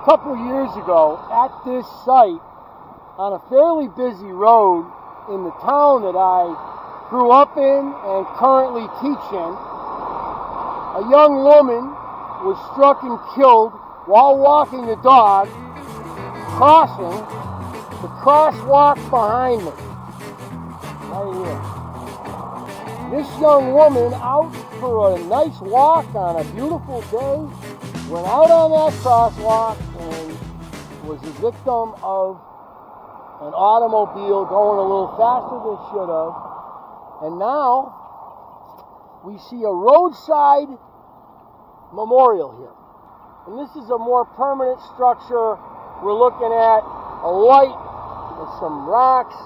couple years ago at this site on a fairly busy road in the town that I grew up in and currently teach in. A young woman was struck and killed while walking the dog, crossing the crosswalk behind me, right here. This young woman, out for a nice walk on a beautiful day, went out on that crosswalk and was the victim of an automobile going a little faster than it should have. And now we see a roadside memorial here. And this is a more permanent structure. We're looking at a light and some rocks.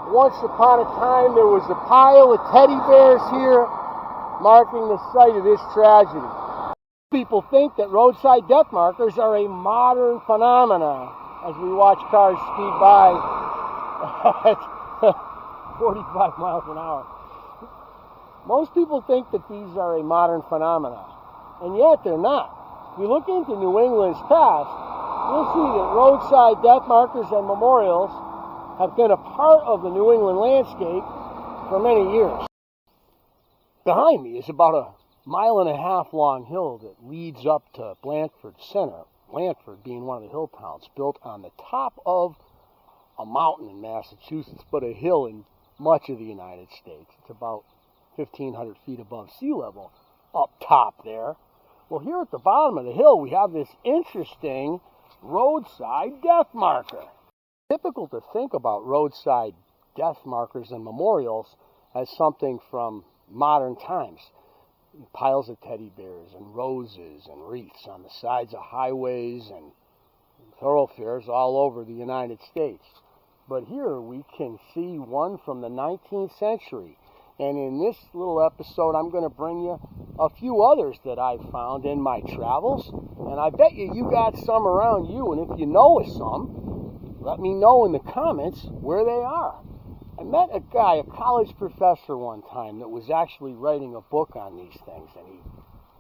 Once upon a time, there was a pile of teddy bears here, marking the site of this tragedy. People think that roadside death markers are a modern phenomenon as we watch cars speed by at 45 miles an hour. Most people think that these are a modern phenomenon, and yet they're not. If you look into New England's past, you'll see that roadside death markers and memorials have been a part of the New England landscape for many years. Behind me is about a 1.5 mile long hill that leads up to Blandford Center. Blandford being one of the hill towns built on the top of a mountain in Massachusetts, but a hill in much of the United States. It's about 1,500 feet above sea level up top there. Well, here at the bottom of the hill, we have this interesting roadside death marker. Typical to think about roadside death markers and memorials as something from modern times. Piles of teddy bears and roses and wreaths on the sides of highways and thoroughfares all over the United States. But here we can see one from the 19th century. And in this little episode, I'm going to bring you a few others that I've found in my travels. And I bet you got some around you. And if you know of some, let me know in the comments where they are. I met a guy, a college professor one time, that was actually writing a book on these things. And he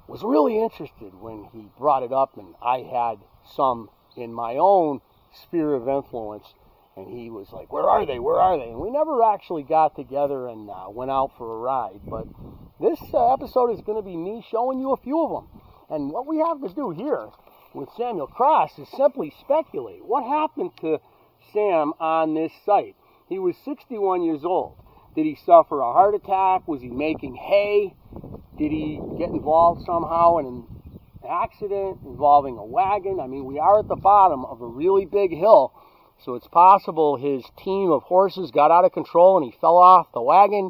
was really interested when he brought it up. And I had some in my own sphere of influence. And he was like, where are they? Where are they? And we never actually got together and went out for a ride. But this episode is going to be me showing you a few of them. And what we have to do here with Samuel Cross is simply speculate. What happened to Sam on this site? He was 61 years old. Did he suffer a heart attack? Was he making hay? Did he get involved somehow in an accident involving a wagon? I mean, we are at the bottom of a really big hill. So it's possible his team of horses got out of control and he fell off the wagon.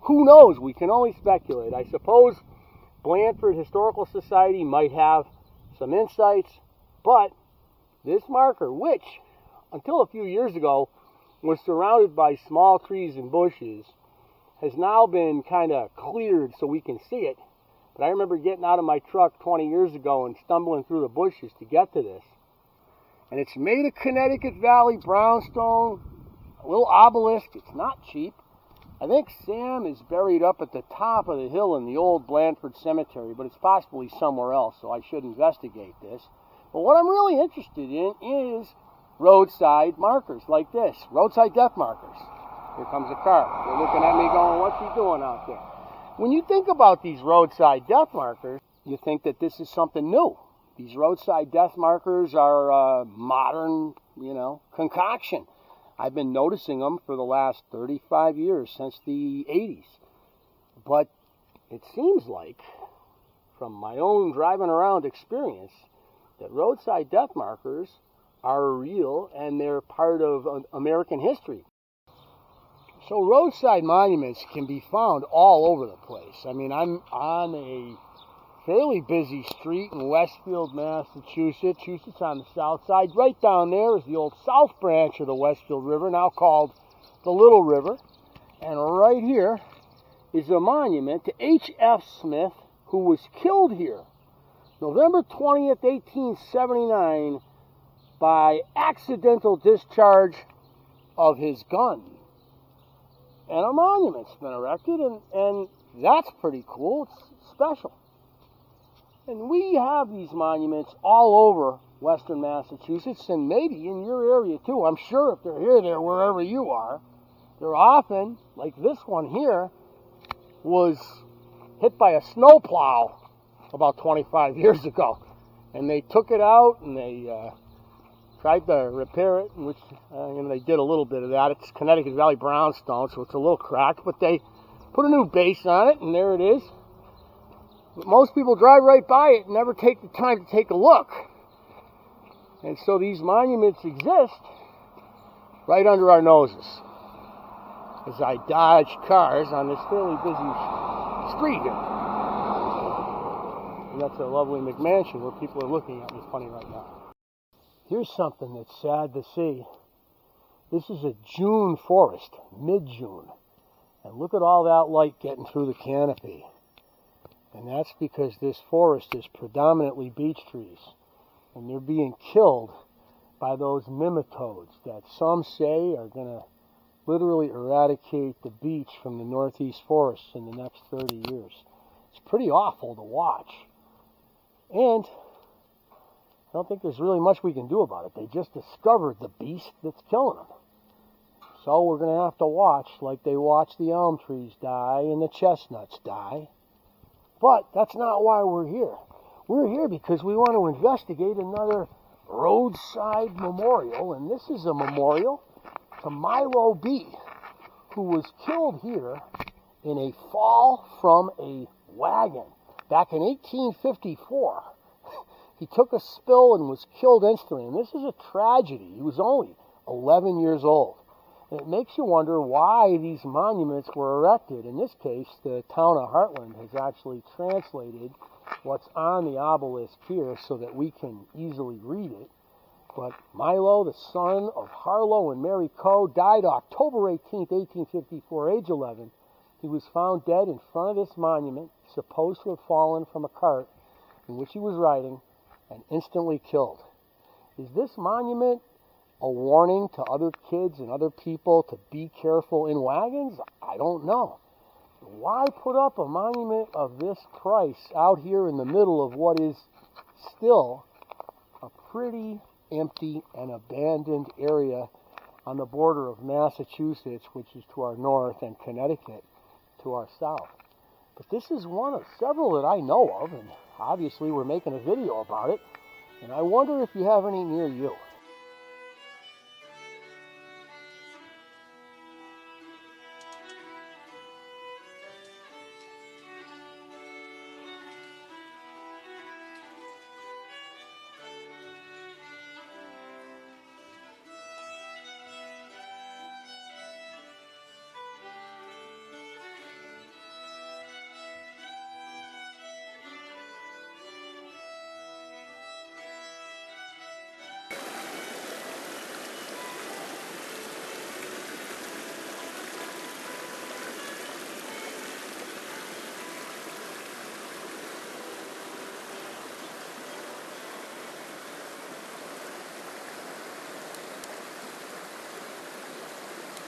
Who knows? We can only speculate. I suppose Blandford Historical Society might have some insights. But this marker, which until a few years ago was surrounded by small trees and bushes, has now been kind of cleared so we can see it. But I remember getting out of my truck 20 years ago and stumbling through the bushes to get to this. And it's made of Connecticut Valley brownstone, a little obelisk. It's not cheap. I think Sam is buried up at the top of the hill in the old Blandford Cemetery, but it's possibly somewhere else, so I should investigate this. But what I'm really interested in is roadside markers like this, roadside death markers. Here comes a car. They're looking at me going, what's he doing out there? When you think about these roadside death markers, you think that this is something new. These roadside death markers are a modern, concoction. I've been noticing them for the last 35 years, since the 80s. But it seems like, from my own driving around experience, that roadside death markers are real and they're part of American history. So roadside monuments can be found all over the place. I mean, I'm on a fairly busy street in Westfield, Massachusetts. It's on the south side. Right down there is the old south branch of the Westfield River, now called the Little River. And right here is a monument to H.F. Smith, who was killed here November 20th, 1879, by accidental discharge of his gun. And a monument's been erected, and that's pretty cool. It's special. And we have these monuments all over western Massachusetts, and maybe in your area too. I'm sure if they're here, they're wherever you are. They're often, like this one here, was hit by a snowplow about 25 years ago. And they took it out and they tried to repair it, which they did a little bit of that. It's Connecticut Valley brownstone, so it's a little cracked, but they put a new base on it, and there it is. But most people drive right by it and never take the time to take a look. And so these monuments exist right under our noses as I dodge cars on this fairly busy street here. And that's a lovely McMansion where people are looking at me funny right now. Here's something that's sad to see. This is a June forest, mid-June. And look at all that light getting through the canopy. And that's because this forest is predominantly beech trees. And they're being killed by those nematodes that some say are going to literally eradicate the beech from the northeast forests in the next 30 years. It's pretty awful to watch. And I don't think there's really much we can do about it. They just discovered the beast that's killing them. So we're going to have to watch like they watch the elm trees die and the chestnuts die. But that's not why we're here. We're here because we want to investigate another roadside memorial, and this is a memorial to Milo B., who was killed here in a fall from a wagon back in 1854. He took a spill and was killed instantly, and this is a tragedy. He was only 11 years old. And it makes you wonder why these monuments were erected. In this case, the town of Heartland has actually translated what's on the obelisk here so that we can easily read it. But Milo, the son of Harlow and Mary Coe, died October 18, 1854, age 11. He was found dead in front of this monument, supposed to have fallen from a cart in which he was riding, and instantly killed. Is this monument a warning to other kids and other people to be careful in wagons? I don't know. Why put up a monument of this price out here in the middle of what is still a pretty empty and abandoned area on the border of Massachusetts, which is to our north, and Connecticut to our south? But this is one of several that I know of, and obviously we're making a video about it, and I wonder if you have any near you.